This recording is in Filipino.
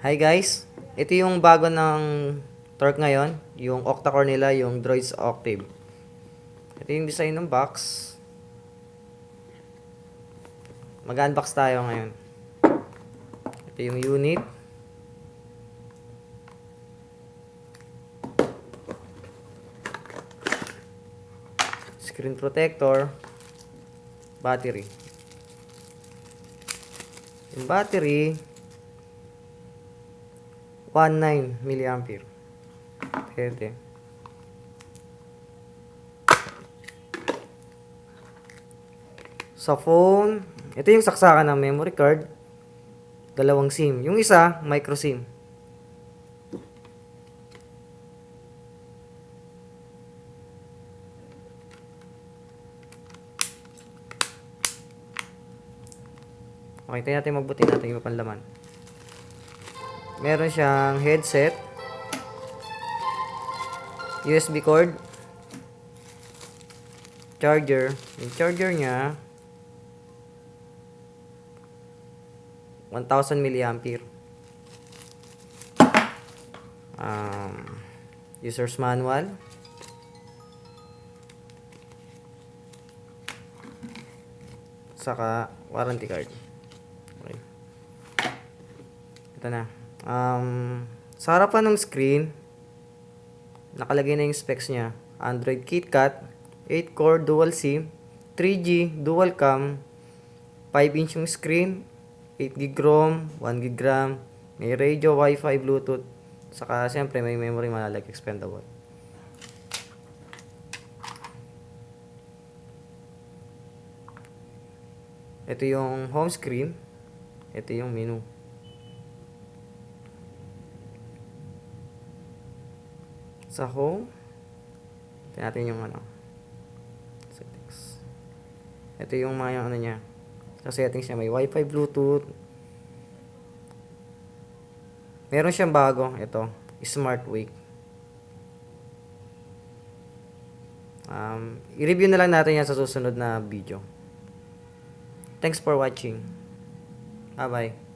Hi guys, ito yung bago ng Torque ngayon, yung octa-core nila, yung Droids Octave. Ito yung design ng box. Mag-unbox tayo ngayon. Ito yung unit. Screen protector. Battery. Yung battery 19 mAh. Pwede. Sa phone, ito yung saksakan ng memory card. Dalawang SIM. Yung isa, micro SIM. Okay, tayo natin magbuti natin yung panlaman. Meron siyang headset, USB cord, charger. Yung charger niya 1000 mAh. User's manual. Saka warranty card. Okay. Ito na. Sa harapan ng screen, nakalagay na yung specs niya. Android KitKat, 8-core dual SIM, 3G dual cam, 5-inch yung screen, 8GB ROM, 1GB RAM, may radio, Wi-Fi, Bluetooth, saka siyempre may memory like expandable. Ito yung home screen. Ito yung menu. Sa home, ito natin yung settings. Ito yung mga yung niya. Sa settings niya may Wi-Fi, Bluetooth. Meron siyang bago, ito, Smart Wake. I-review na lang natin yan sa susunod na video. Thanks for watching. Bye-bye.